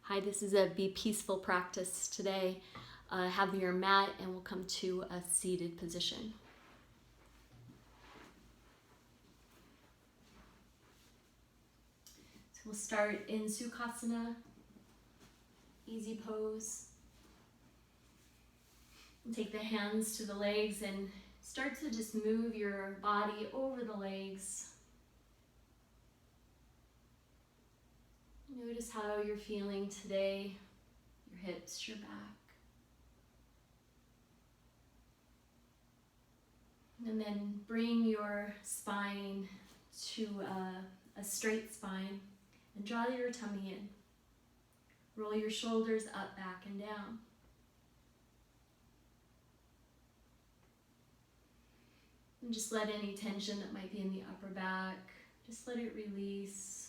Hi, this is a Be Peaceful practice today. Have your mat and we'll come to a seated position. So we'll start in Sukhasana, easy pose. And take the hands to the legs and start to just move your body over the legs. Notice how you're feeling today, your hips, your back. And then bring your spine to a straight spine and draw your tummy in. Roll your shoulders up, back, and down. And just let any tension that might be in the upper back, just let it release.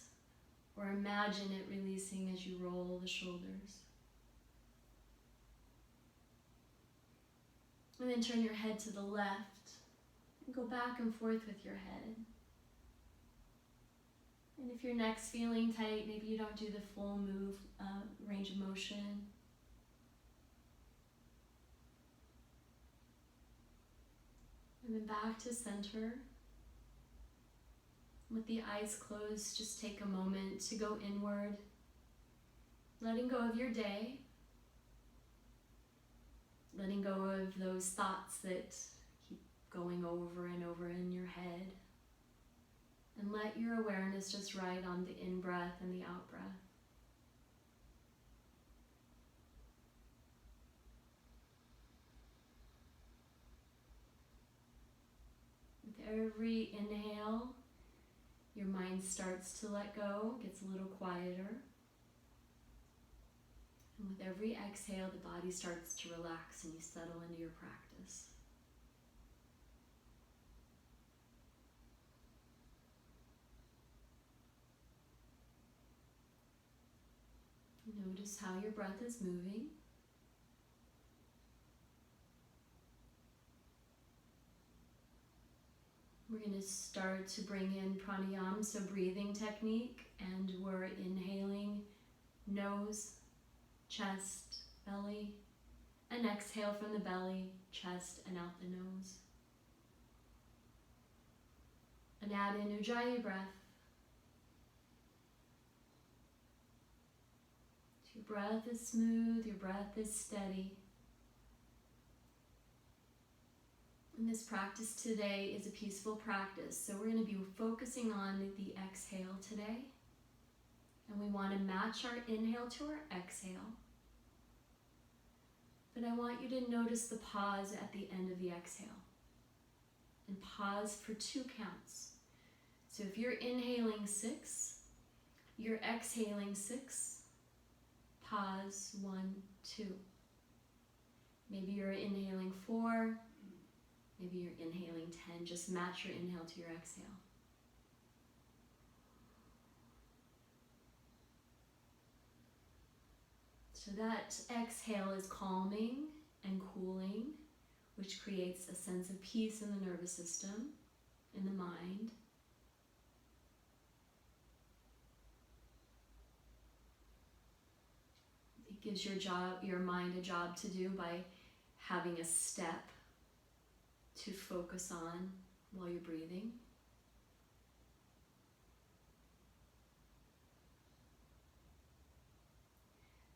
Or imagine it releasing as you roll the shoulders. And then turn your head to the left and go back and forth with your head. And if your neck's feeling tight, maybe you don't do the full move, range of motion. And then back to center. With the eyes closed, just take a moment to go inward, letting go of your day, letting go of those thoughts that keep going over and over in your head, and let your awareness just ride on the in-breath and the out-breath. With every inhale, your mind starts to let go, gets a little quieter. And with every exhale, the body starts to relax and you settle into your practice. Notice how your breath is moving. We're going to start to bring in pranayama, so breathing technique, and we're inhaling nose, chest, belly, and exhale from the belly, chest, and out the nose. And add in Ujjayi breath. Your breath is smooth, your breath is steady. And this practice today is a peaceful practice, so we're going to be focusing on the exhale today. And we want to match our inhale to our exhale. But I want you to notice the pause at the end of the exhale. And pause for 2 counts. So if you're inhaling 6, you're exhaling 6, pause 1, 2. Maybe you're inhaling 4, maybe you're inhaling 10. Just match your inhale to your exhale. So that exhale is calming and cooling, which creates a sense of peace in the nervous system, in the mind. It gives your mind a job to do by having a step to focus on while you're breathing.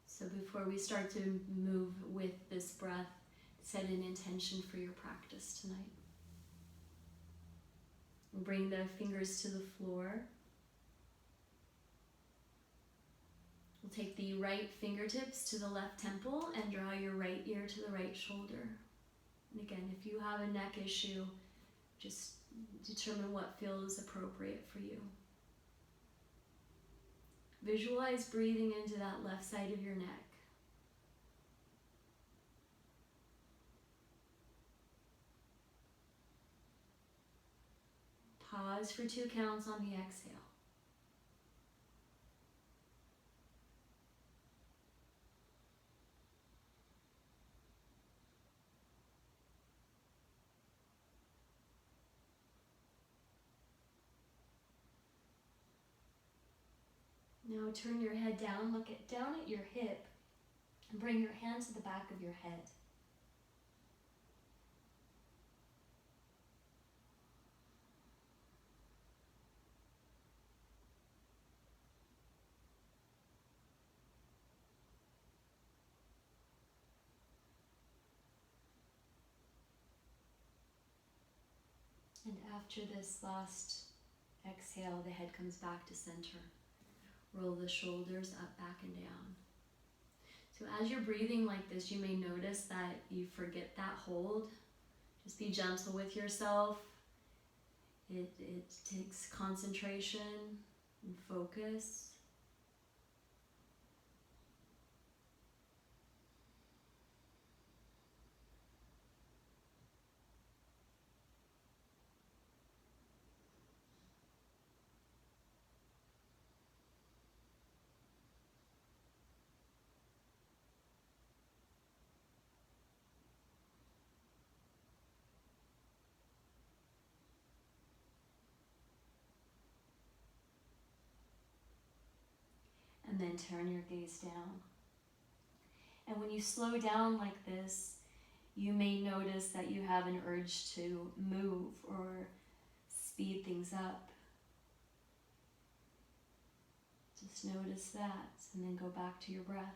So before we start to move with this breath, set an intention for your practice tonight. And bring the fingers to the floor. We'll take the right fingertips to the left temple and draw your right ear to the right shoulder. And again, if you have a neck issue, just determine what feels appropriate for you. Visualize breathing into that left side of your neck. Pause for 2 counts on the exhale. Now turn your head down, down at your hip, and bring your hand to the back of your head. And after this last exhale, the head comes back to center. Roll the shoulders up, back, and down. So as you're breathing like this, you may notice that you forget that hold. Just be gentle with yourself. It takes concentration and focus. And then turn your gaze down. And when you slow down like this, you may notice that you have an urge to move or speed things up. Just notice that, and then go back to your breath.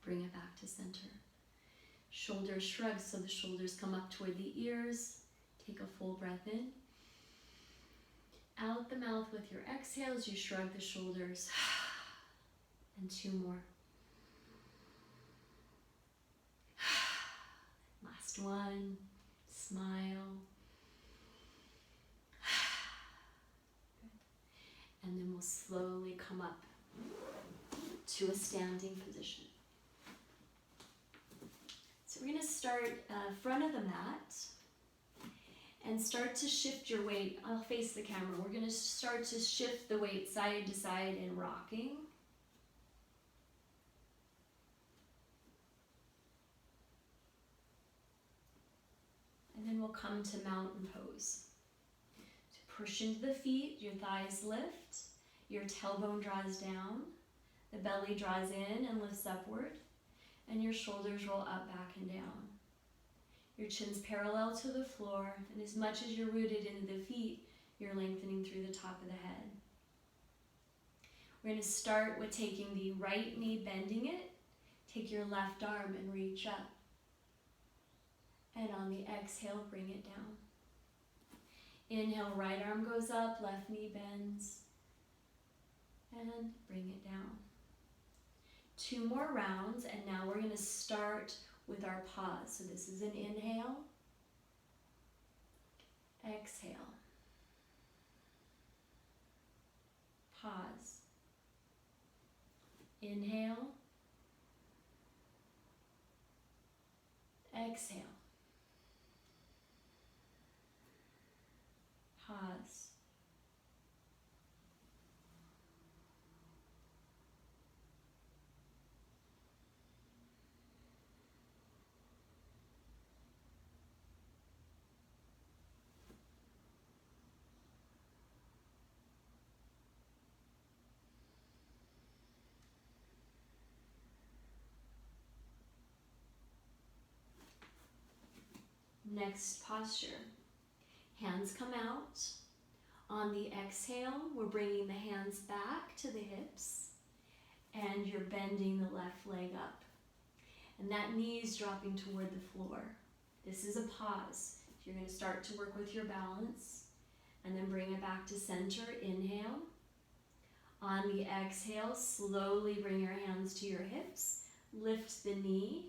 Bring it back to center. Shoulders shrug, so the shoulders come up toward the ears. Take a full breath in. Out the mouth with your exhales, you shrug the shoulders. And 2 more. Last one. Smile. Good. And then we'll slowly come up to a standing position. So we're going to start front of the mat and start to shift your weight. I'll face the camera. We're going to start to shift the weight side to side in rocking. And then we'll come to mountain pose. So push into the feet, your thighs lift, your tailbone draws down, the belly draws in and lifts upward, and your shoulders roll up, back, and down. Your chin's parallel to the floor, and as much as you're rooted into the feet, you're lengthening through the top of the head. We're going to start with taking the right knee, bending it. Take your left arm and reach up. And on the exhale, bring it down. Inhale, right arm goes up, left knee bends, and bring it down. 2 more rounds, and now we're going to start with our pause. So this is an inhale, exhale, pause, inhale, exhale, pause, next posture. Hands come out. On the exhale, we're bringing the hands back to the hips, and you're bending the left leg up. And that knee is dropping toward the floor. This is a pause. You're going to start to work with your balance, and then bring it back to center. Inhale. On the exhale, slowly bring your hands to your hips. Lift the knee,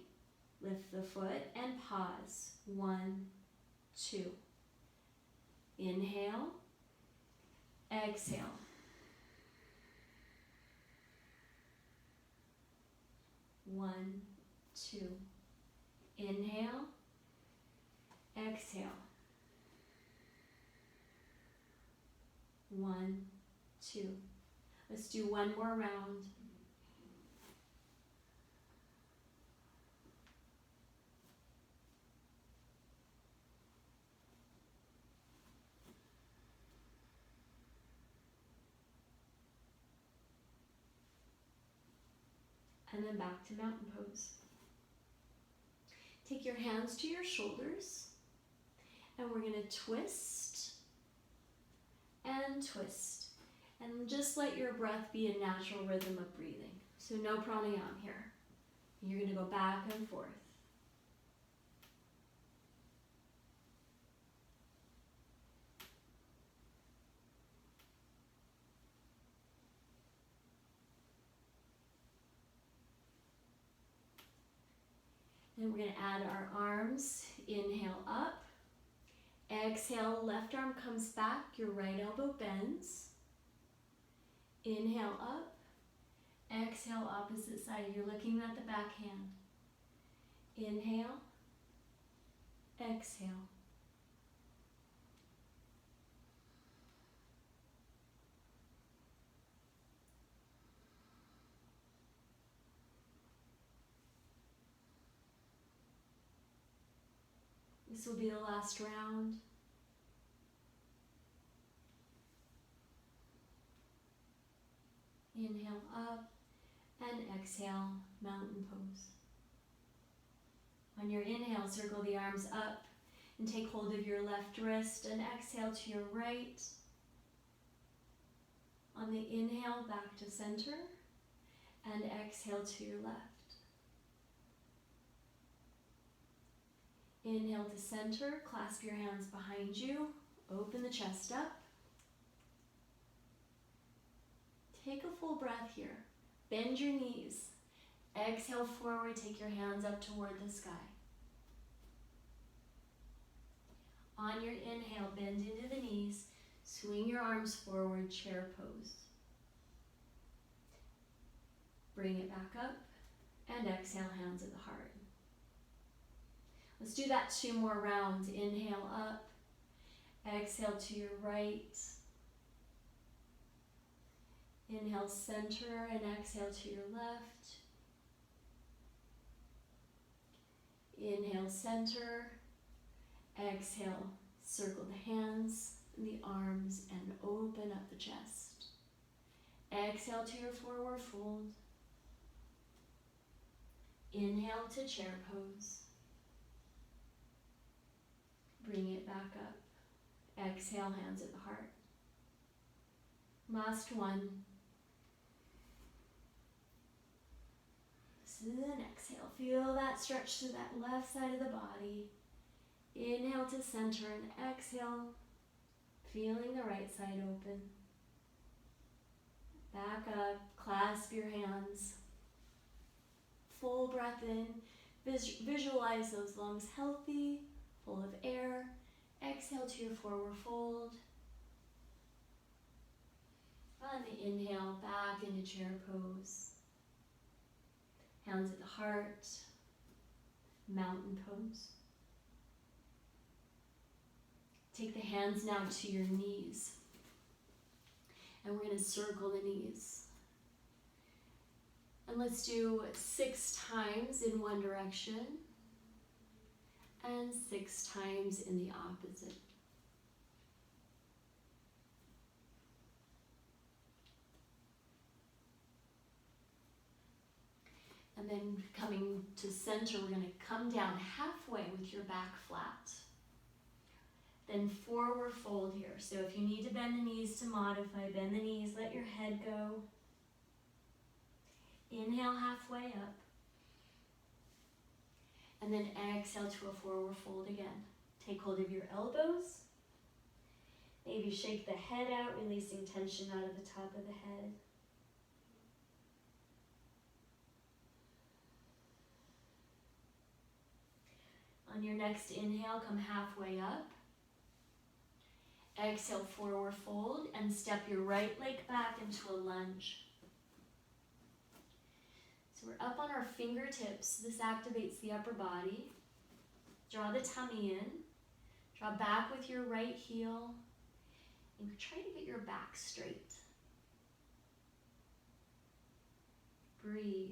lift the foot, and pause. 1, 2. Inhale. Exhale. One, 2. Inhale. Exhale. 1, 2. Let's do one more round. And then back to mountain pose. Take your hands to your shoulders, and we're going to twist and twist. And just let your breath be a natural rhythm of breathing. So no pranayama here. You're going to go back and forth. And we're going to add our arms. Inhale up. Exhale, left arm comes back, your right elbow bends. Inhale up. Exhale, opposite side. You're looking at the back hand. Inhale. Exhale. This will be the last round. Inhale up and exhale, mountain pose. On your inhale, circle the arms up and take hold of your left wrist and exhale to your right. On the inhale, back to center and exhale to your left. Inhale to center, clasp your hands behind you, open the chest up. Take a full breath here. Bend your knees. Exhale forward, take your hands up toward the sky. On your inhale, bend into the knees, swing your arms forward, chair pose. Bring it back up and exhale, hands at the heart. Let's do that 2 more rounds. Inhale up, exhale to your right. Inhale center and exhale to your left. Inhale center, exhale, circle the hands and the arms and open up the chest. Exhale to your forward fold. Inhale to chair pose. Bring it back up. Exhale, hands at the heart. Last one. Then exhale. Feel that stretch to that left side of the body. Inhale to center and exhale. Feeling the right side open. Back up. Clasp your hands. Full breath in. Visualize those lungs healthy, full of air. Exhale to your forward fold. On the inhale, back into chair pose. Hands at the heart, mountain pose. Take the hands now to your knees. And we're going to circle the knees. And let's do 6 times in one direction and 6 times in the opposite. And then coming to center, we're going to come down halfway with your back flat. Then forward fold here. So if you need to bend the knees to modify, bend the knees, let your head go. Inhale halfway up. And then exhale to a forward fold again. Take hold of your elbows. Maybe shake the head out, releasing tension out of the top of the head. On your next inhale, come halfway up. Exhale, forward fold, and step your right leg back into a lunge. So we're up on our fingertips. This activates the upper body. Draw the tummy in. Draw back with your right heel. And try to get your back straight. Breathe.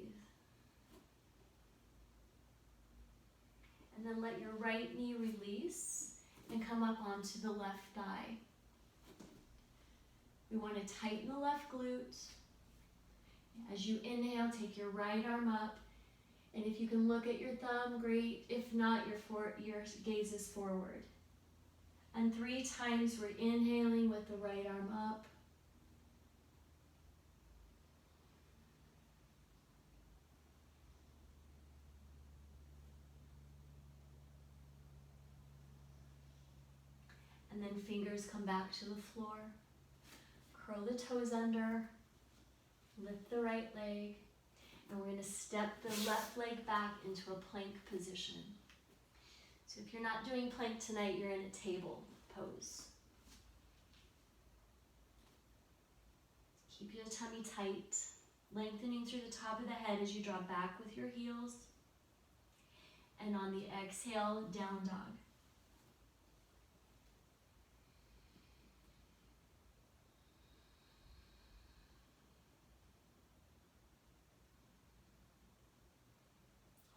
And then let your right knee release and come up onto the left thigh. We want to tighten the left glute. As you inhale, take your right arm up. And if you can look at your thumb, great. If not, your gaze is forward. And 3 times we're inhaling with the right arm up. And then fingers come back to the floor. Curl the toes under. Lift the right leg. And we're going to step the left leg back into a plank position. So if you're not doing plank tonight, you're in a table pose. Keep your tummy tight, lengthening through the top of the head as you draw back with your heels. And on the exhale, down dog.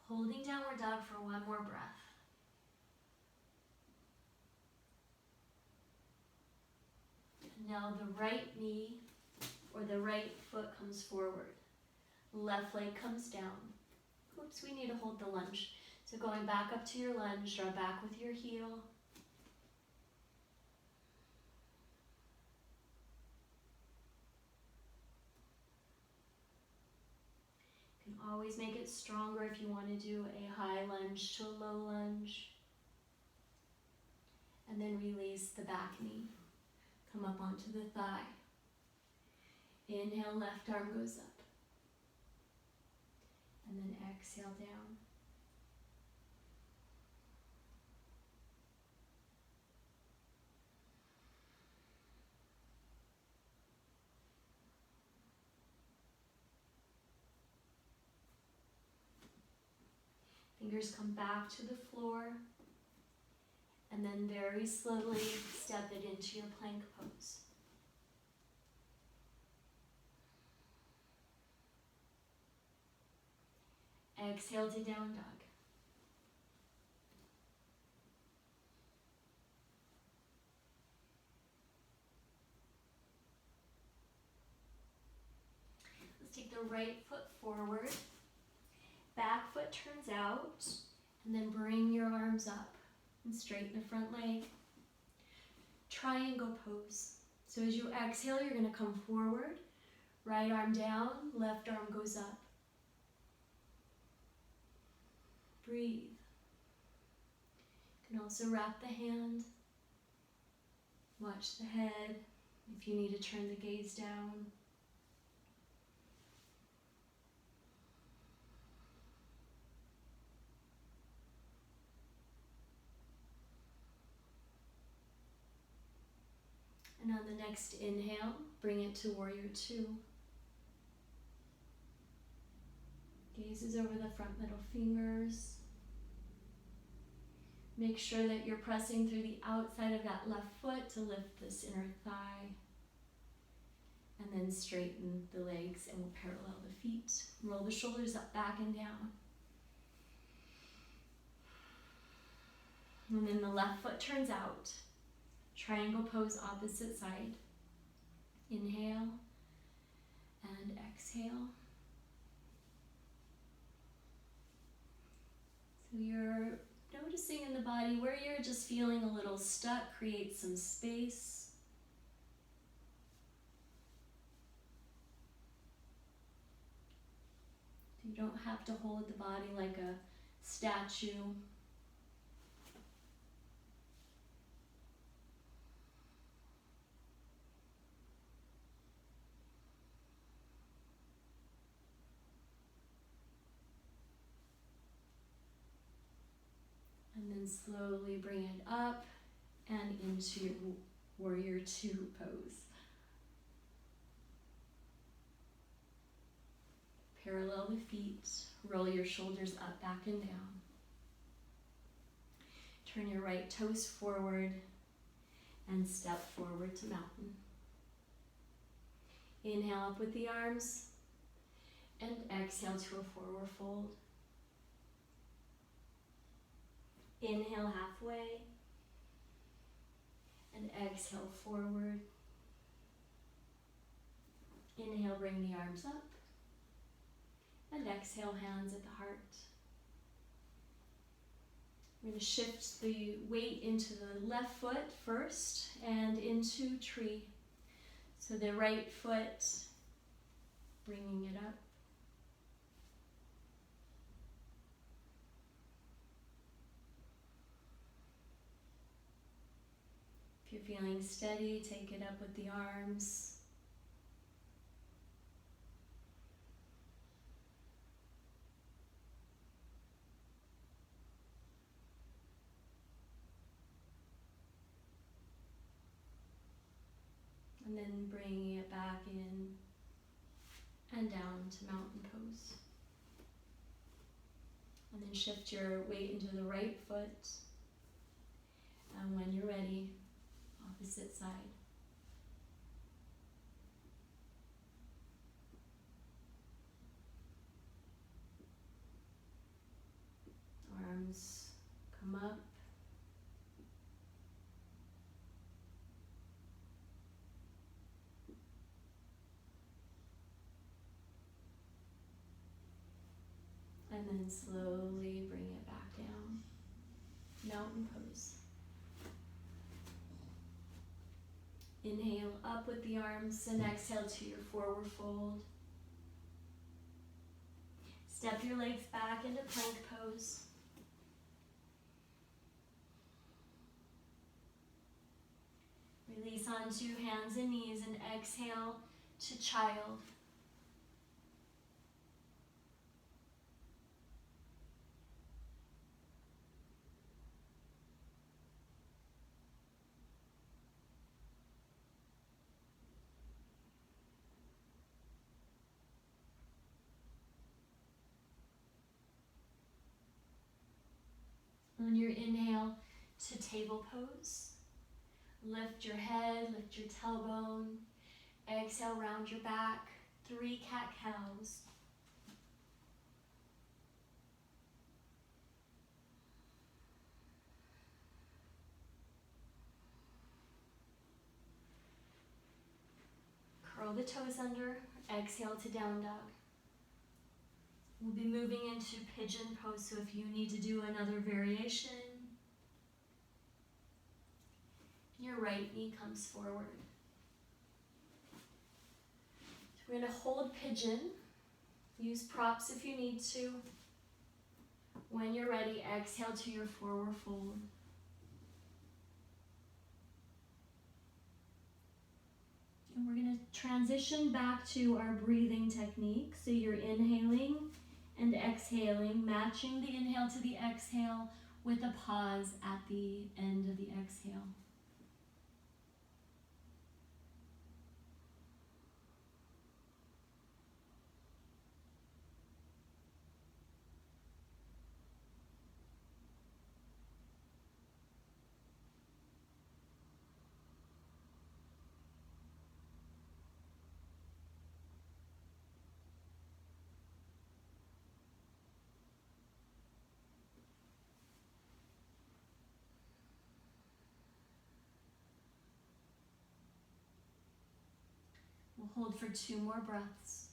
Holding downward dog for one more breath. Now the right knee or the right foot comes forward. Left leg comes down. Oops, we need to hold the lunge. So going back up to your lunge, draw back with your heel. You can always make it stronger if you want to do a high lunge to a low lunge. And then release the back knee. Come up onto the thigh. Inhale, left arm goes up. And then exhale down. Fingers come back to the floor. And then very slowly step it into your plank pose. Exhale to down dog. Let's take the right foot forward. Back foot turns out. And then bring your arms up. And straighten the front leg. Triangle pose. So as you exhale, you're going to come forward. Right arm down, left arm goes up. Breathe. You can also wrap the hand. Watch the head if you need to turn the gaze down. And on the next inhale, bring it to warrior 2. Gaze is over the front middle fingers. Make sure that you're pressing through the outside of that left foot to lift this inner thigh. And then straighten the legs and we'll parallel the feet. Roll the shoulders up, back, and down. And then the left foot turns out. Triangle pose, opposite side. Inhale and exhale. So you're noticing in the body where you're just feeling a little stuck, create some space. You don't have to hold the body like a statue. And then slowly bring it up and into your warrior 2 pose. Parallel the feet, roll your shoulders up, back, and down. Turn your right toes forward and step forward to mountain. Inhale up with the arms and exhale to a forward fold. Inhale halfway and exhale forward. Inhale, bring the arms up and exhale, hands at the heart. We're going to shift the weight into the left foot first and into tree. So the right foot, bringing it up. If you're feeling steady, take it up with the arms. And then bringing it back in and down to mountain pose. And then shift your weight into the right foot. And when you're ready, opposite side. Arms come up. And then slowly bring it back down. Mountain pose. Inhale up with the arms and exhale to your forward fold. Step your legs back into plank pose. Release onto hands and knees and exhale to child. On your inhale to table pose, lift your head, lift your tailbone, exhale, round your back, 3 cat-cows. Curl the toes under, exhale to down dog. We'll be moving into pigeon pose, so if you need to do another variation, your right knee comes forward. So we're going to hold pigeon. Use props if you need to. When you're ready, exhale to your forward fold. And we're going to transition back to our breathing technique. So you're inhaling and exhaling, matching the inhale to the exhale with a pause at the end of the exhale. We'll hold for 2 more breaths.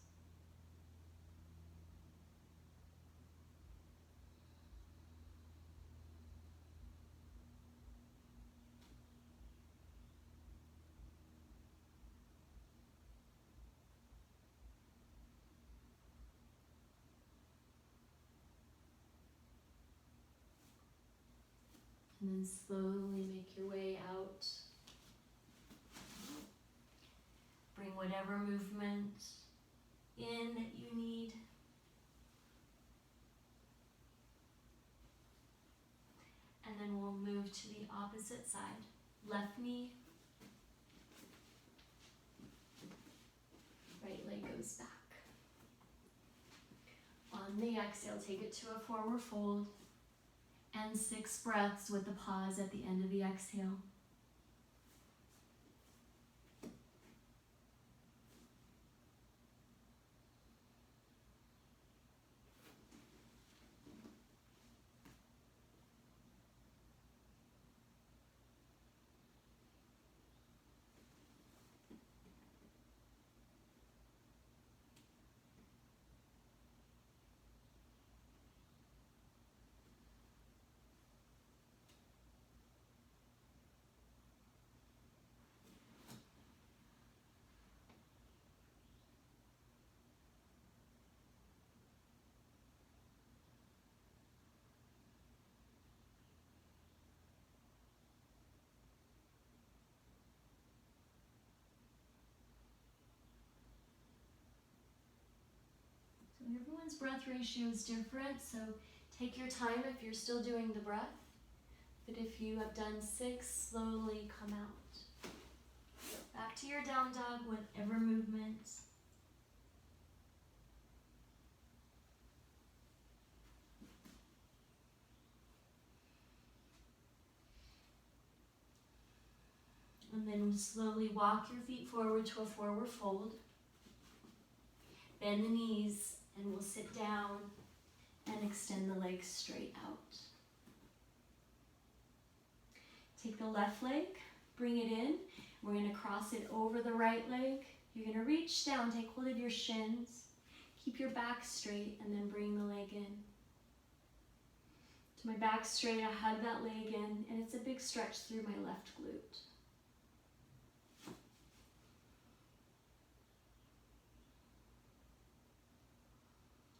And then slowly make your way out. Bring whatever movement in that you need. And then we'll move to the opposite side. Left knee. Right leg goes back. On the exhale, take it to a forward fold. And 6 breaths with a pause at the end of the exhale. everyone's breath ratio is different, so take your time if you're still doing the breath. But if you have done 6, slowly come out. Back to your down dog, whatever movement. And then slowly walk your feet forward to a forward fold. Bend the knees and we'll sit down and extend the legs straight out. Take the left leg, bring it in. We're going to cross it over the right leg. You're going to reach down, take hold of your shins. Keep your back straight and then bring the leg in. To my back straight, I hug that leg in, and it's a big stretch through my left glute.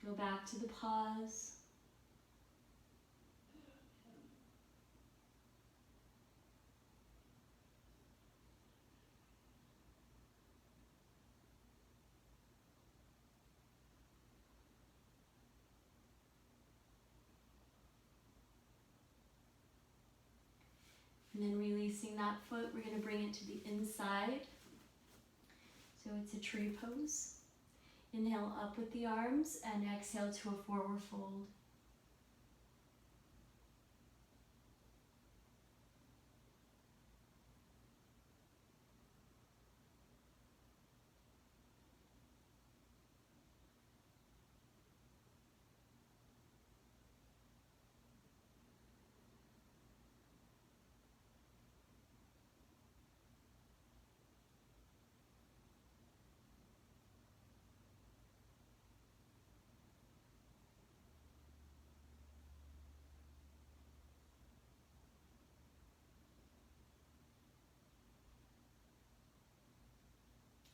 Go back to the pause. And then releasing that foot, we're going to bring it to the inside. So it's a tree pose. Inhale up with the arms and exhale to a forward fold.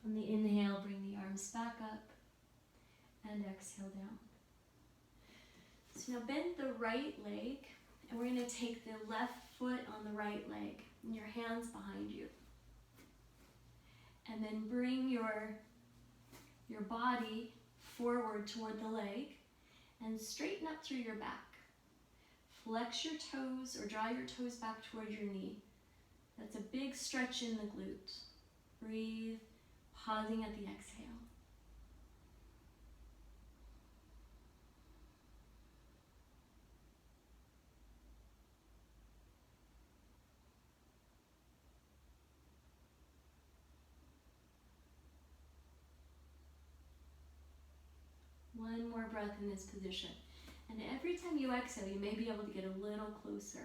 On the inhale, bring the arms back up and exhale down. So now bend the right leg, and we're going to take the left foot on the right leg and your hands behind you. And then bring your body forward toward the leg and straighten up through your back. Flex your toes or draw your toes back toward your knee. That's a big stretch in the glute. Breathe, pausing at the exhale. One more breath in this position. And every time you exhale, you may be able to get a little closer.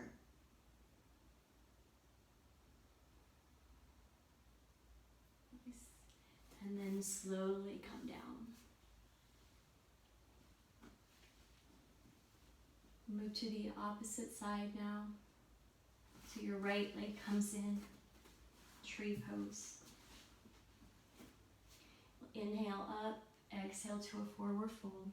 And then slowly come down. Move to the opposite side now. So your right leg comes in, tree pose. Inhale up, exhale to a forward fold.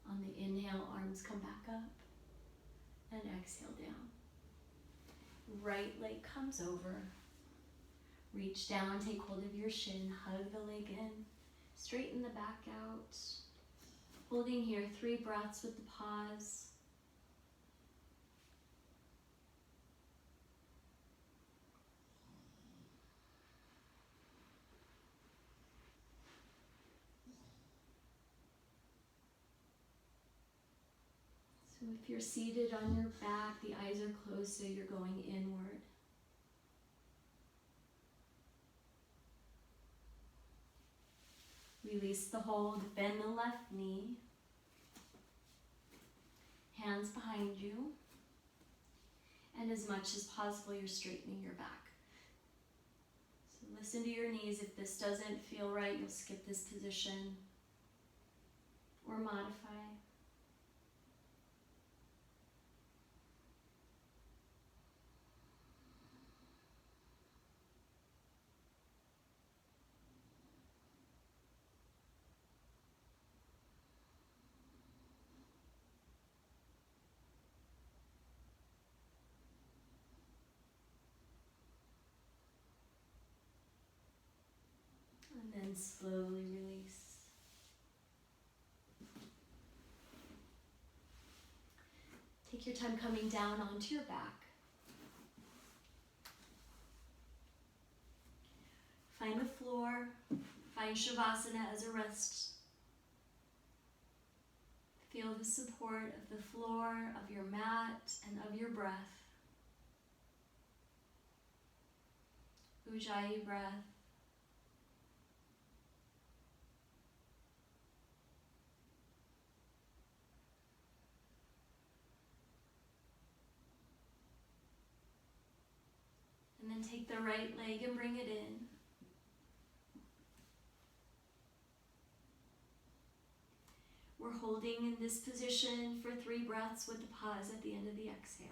On the inhale, arms come back up and exhale down. Right leg comes over. Reach down, take hold of your shin, hug the leg in, straighten the back out. Holding here, 3 breaths with the pause. So if you're seated on your back, the eyes are closed, so you're going inward. Release the hold, bend the left knee. Hands behind you. And as much as possible, you're straightening your back. So this into your knees. If this doesn't feel right, you'll skip this position or modify. And then slowly release. Take your time coming down onto your back. Find the floor. Find Shavasana as a rest. Feel the support of the floor, of your mat, and of your breath. Ujjayi breath. And then take the right leg and bring it in. We're holding in this position for 3 breaths with the pause at the end of the exhale.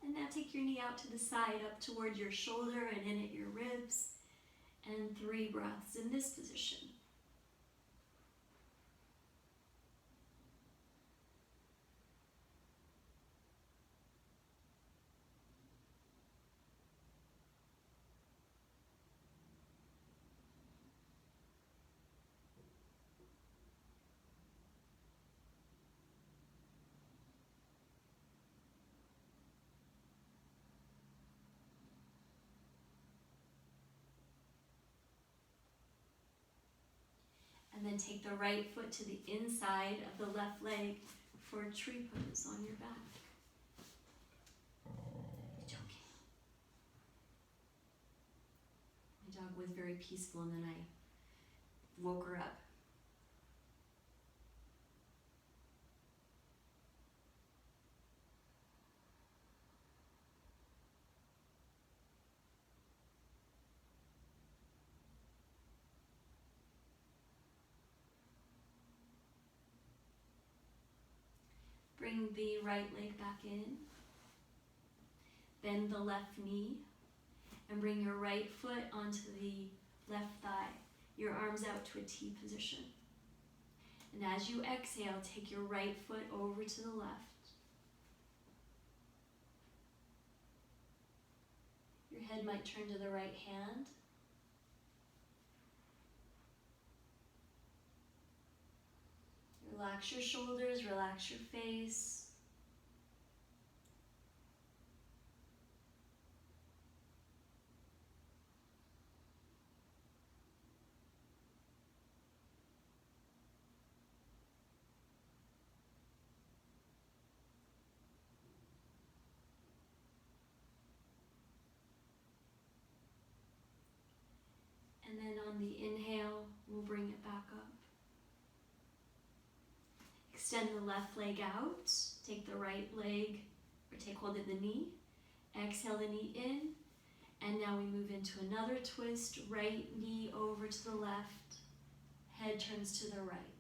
And now take your knee out to the side, up toward your shoulder and in at your ribs. And 3 breaths in this position. And then take the right foot to the inside of the left leg for a tree pose on your back. It's okay. My dog was very peaceful and then I woke her up. Bring the right leg back in. Bend the left knee and bring your right foot onto the left thigh. Your arms out to a T position. And as you exhale, take your right foot over to the left. Your head might turn to the right hand. Relax your shoulders, relax your face. And then on the inhale, we'll bring it back up. Extend the left leg out, take the right leg, or take hold of the knee. Exhale the knee in, and now we move into another twist, right knee over to the left, head turns to the right.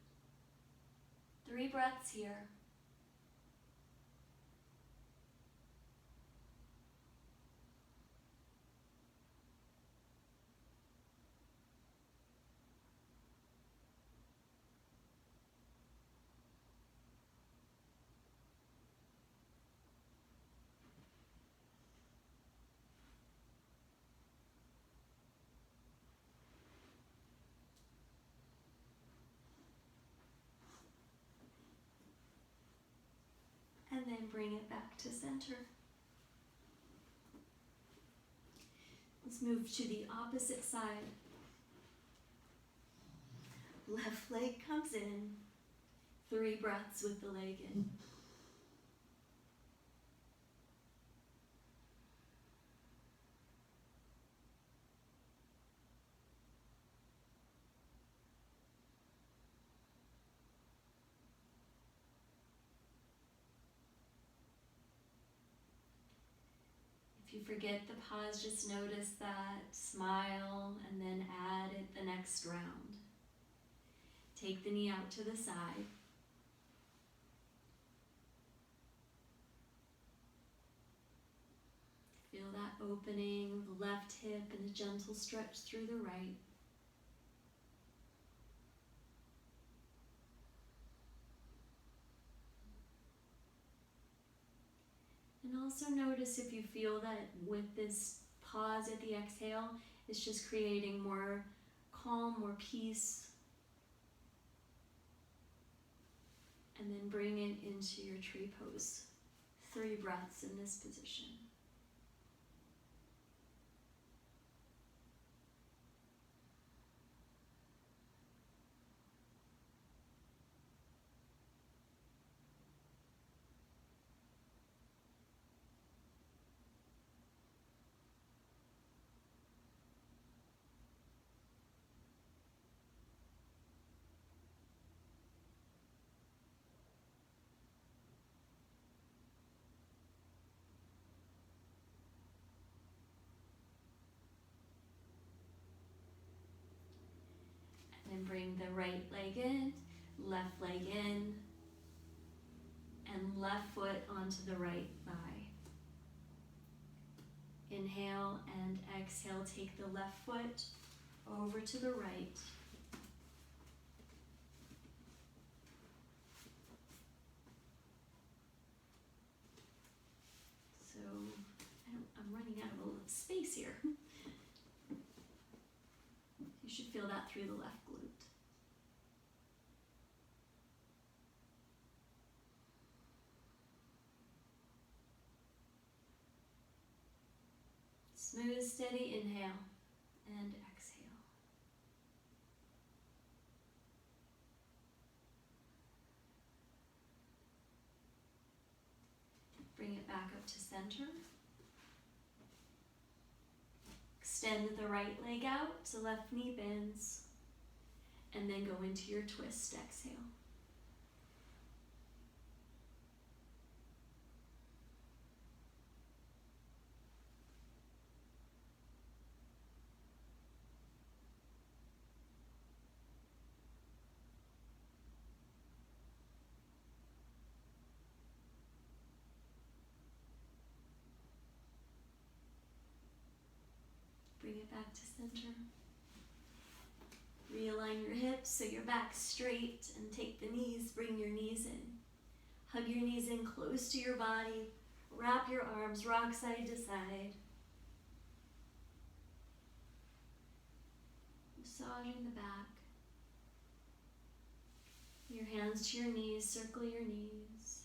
3 breaths here. And then bring it back to center. Let's move to the opposite side. Left leg comes in. 3 breaths with the leg in. If you forget the pause, just notice that, smile, and then add it the next round. Take the knee out to the side. Feel that opening of the left hip and a gentle stretch through the right. And also notice if you feel that with this pause at the exhale, it's just creating more calm, more peace. And then bring it into your tree pose. 3 breaths in this position. And bring the right leg in, left leg in, and left foot onto the right thigh. Inhale and exhale, take the left foot over to the right. So I'm running out of a little space here. You should feel that through the left glute. Smooth, steady inhale and exhale. Bring it back up to center. Extend the right leg out to left knee bends, and then go into your twist. Exhale. Bring it back to center. Realign your hips so your back's straight and take the knees, bring your knees in. Hug your knees in close to your body. Wrap your arms, rock side to side. Massaging the back. Your hands to your knees, circle your knees.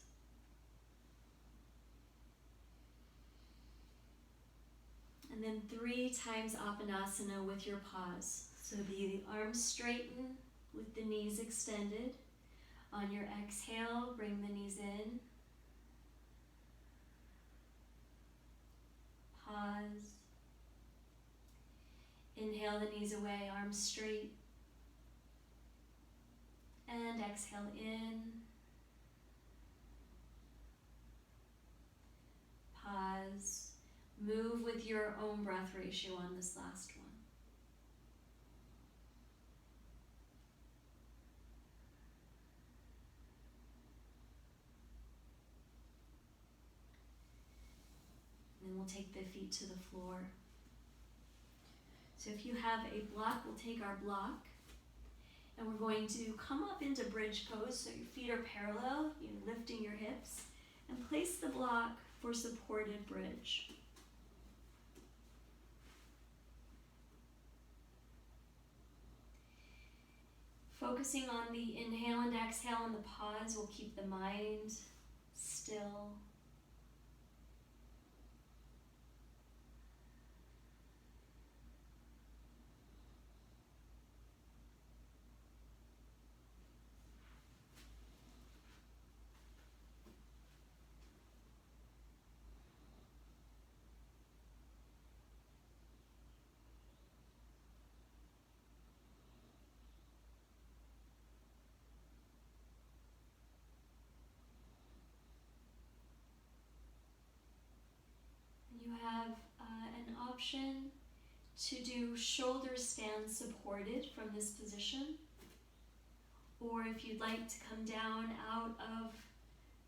And then 3 times Apanasana with your pause. So the arms straighten with the knees extended. On your exhale, bring the knees in. Pause. Inhale the knees away, arms straight. And exhale in. Pause. Move with your own breath ratio on this last one. And then we'll take the feet to the floor. So if you have a block, we'll take our block. And we're going to come up into bridge pose, so your feet are parallel, you're lifting your hips, and place the block for supported bridge. Focusing on the inhale and exhale and the pause will keep the mind still. option to do shoulder stand supported from this position. Or if you'd like to come down out of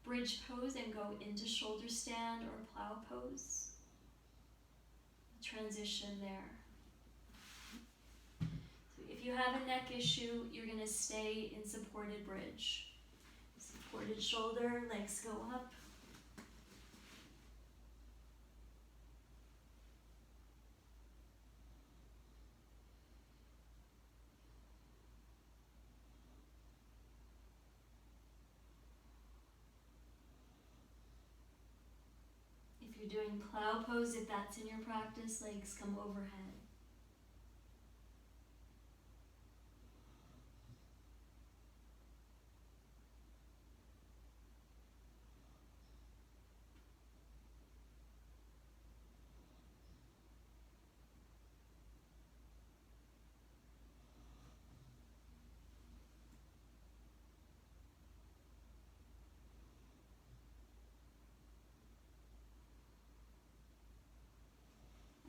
bridge pose and go into shoulder stand or plow pose. Transition there. So if you have a neck issue, you're going to stay in supported bridge. Supported shoulder, legs go up. If you're doing plow pose, if that's in your practice, legs come overhead.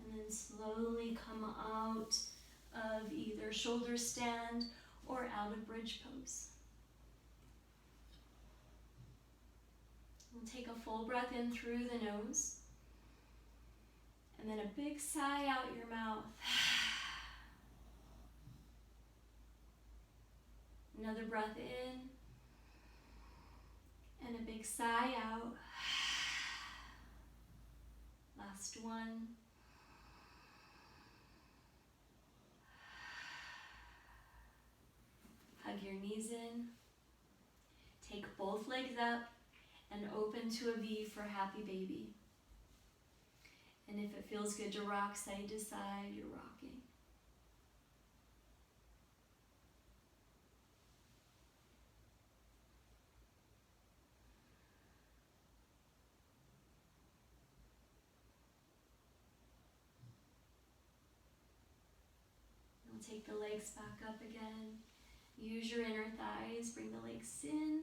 And then slowly come out of either shoulder stand or out of bridge pose. And take a full breath in through the nose. And then a big sigh out your mouth. Another breath in. And a big sigh out. Last one. Hug your knees in. Take both legs up and open to a V for happy baby. And if it feels good to rock side to side, you're rocking. We'll take the legs back up again. Use your inner thighs, bring the legs in,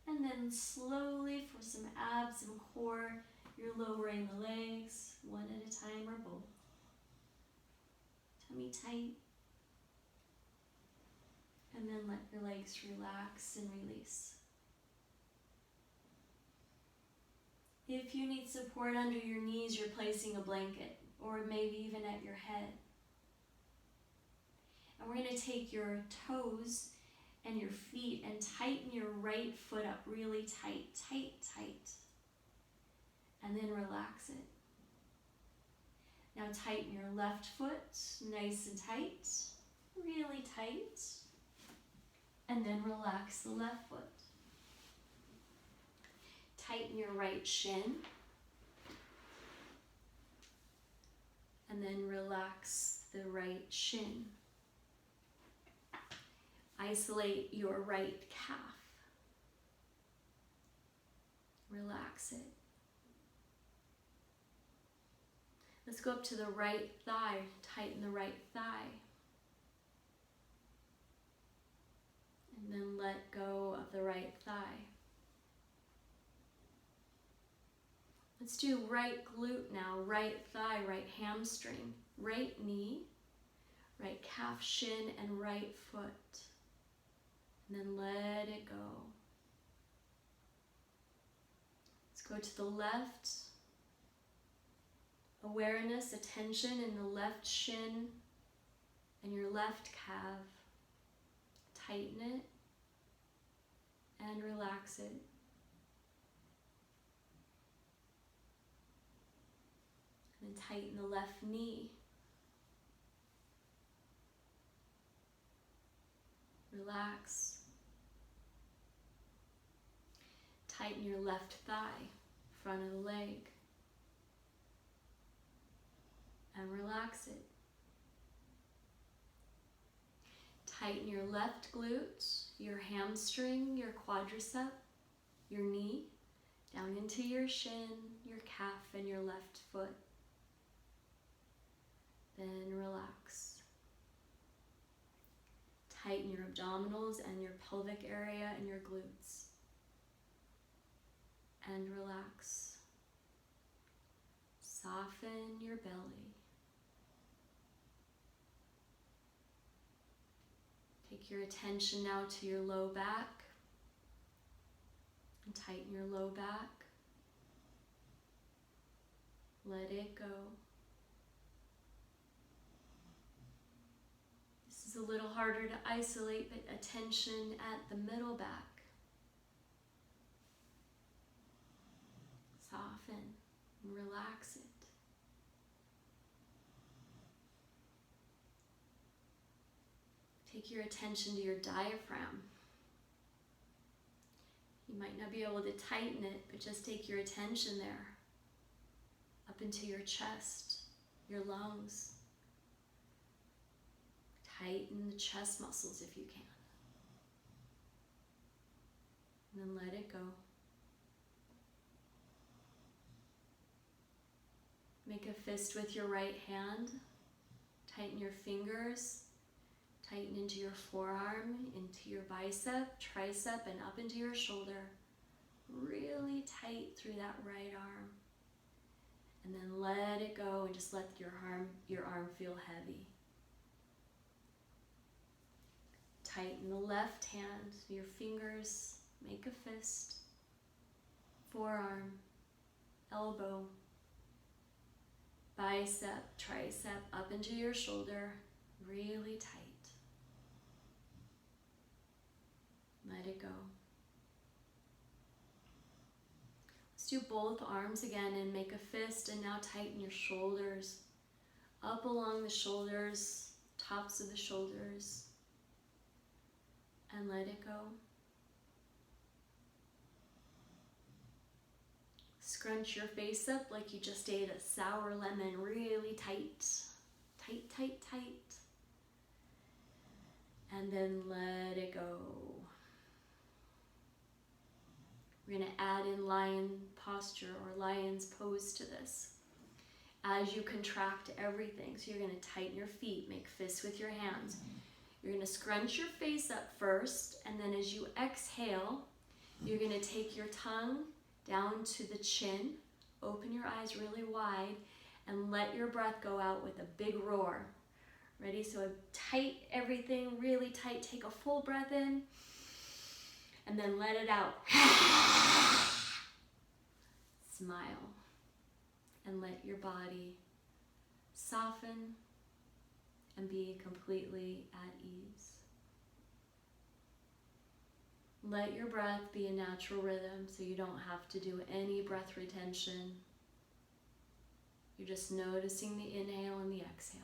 and then slowly for some abs and core, you're lowering the legs one at a time or both. Tummy tight. And then let your legs relax and release. If you need support under your knees, you're placing a blanket or maybe even at your head. And we're going to take your toes and your feet and tighten your right foot up really tight, tight, tight. And then relax it. Now tighten your left foot nice and tight, really tight. And then relax the left foot. Tighten your right shin. And then relax the right shin. Isolate your right calf. Relax it. Let's go up to the right thigh. Tighten the right thigh. And then let go of the right thigh. Let's do right glute now. Right thigh, right hamstring, right knee, right calf, shin, and right foot. And then let it go. Let's go to the left. Awareness, attention in the left shin and your left calf. Tighten it and relax it. And then tighten the left knee. Relax. Tighten your left thigh, front of the leg. And relax it. Tighten your left glute, your hamstring, your quadricep, your knee, down into your shin, your calf, and your left foot. Then relax. Tighten your abdominals and your pelvic area and your glutes. And relax. Soften your belly. Take your attention now to your low back and tighten your low back. Let it go. This is a little harder to isolate, but attention at the middle back. Soften and relax it. Take your attention to your diaphragm. You might not be able to tighten it, but just take your attention there, up into your chest, your lungs. Tighten the chest muscles if you can. And then let it go. Make a fist with your right hand. Tighten your fingers. Tighten into your forearm, into your bicep, tricep, and up into your shoulder. Really tight through that right arm. And then let it go and just let your arm feel heavy. Tighten the left hand, your fingers, make a fist. Forearm, elbow, bicep, tricep, up into your shoulder, really tight. Let it go. Let's do both arms again and make a fist, and now tighten your shoulders. Up along the shoulders, tops of the shoulders. And let it go. Scrunch your face up like you just ate a sour lemon, really tight. Tight, tight, tight. And then let it go. We're going to add in lion posture or lion's pose to this. As you contract everything, so you're going to tighten your feet, make fists with your hands. You're going to scrunch your face up first, and then as you exhale, you're going to take your tongue down to the chin, open your eyes really wide, and let your breath go out with a big roar. Ready? So tight everything, really tight. Take a full breath in. And then let it out. Smile. And let your body soften and be completely at ease. Let your breath be a natural rhythm so you don't have to do any breath retention. You're just noticing the inhale and the exhale.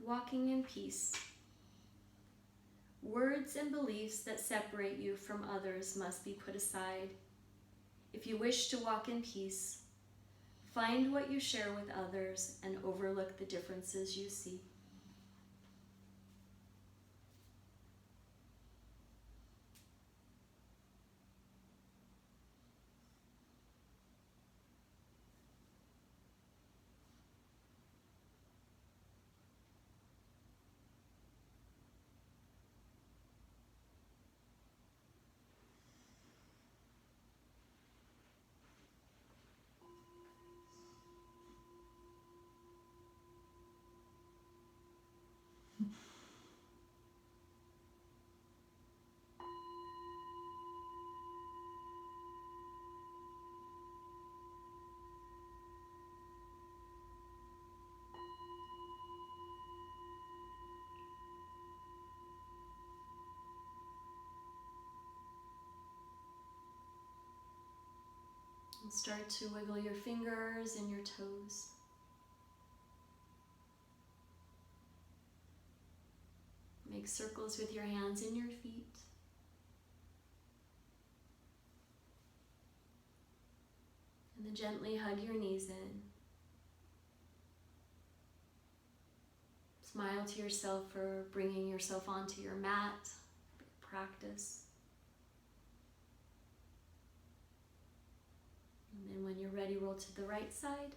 Walking in peace. Words and beliefs that separate you from others must be put aside. If you wish to walk in peace, find what you share with others and overlook the differences you see. And start to wiggle your fingers and your toes. Make circles with your hands and your feet. And then gently hug your knees in. Smile to yourself for bringing yourself onto your mat, practice. And then when you're ready, roll to the right side.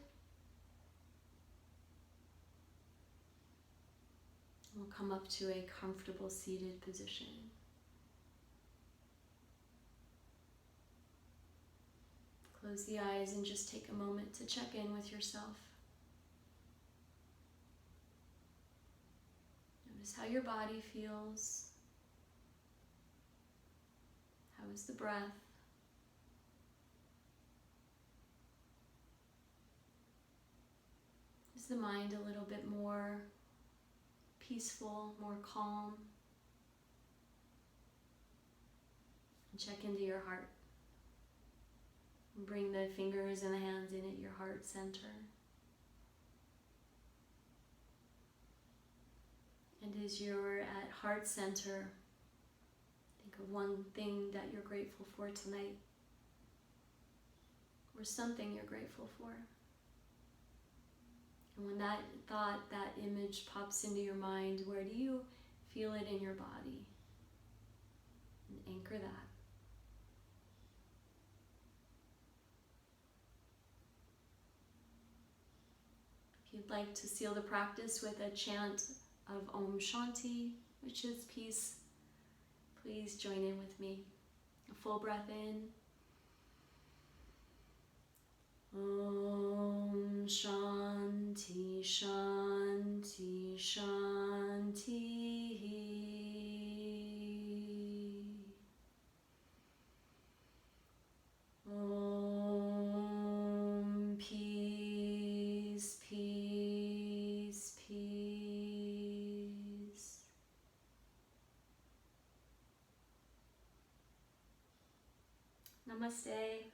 We'll come up to a comfortable seated position. Close the eyes and just take a moment to check in with yourself. Notice how your body feels. How is the breath? Is the mind a little bit more peaceful, more calm? And check into your heart. And bring the fingers and the hands in at your heart center. And as you're at heart center, think of one thing that you're grateful for tonight, or something you're grateful for. And when that thought, that image pops into your mind, where do you feel it in your body? And anchor that. If you'd like to seal the practice with a chant of Om Shanti, which is peace, please join in with me. A full breath in. Om Shanti Shanti Shanti. Om Peace, Peace, Peace. Namaste.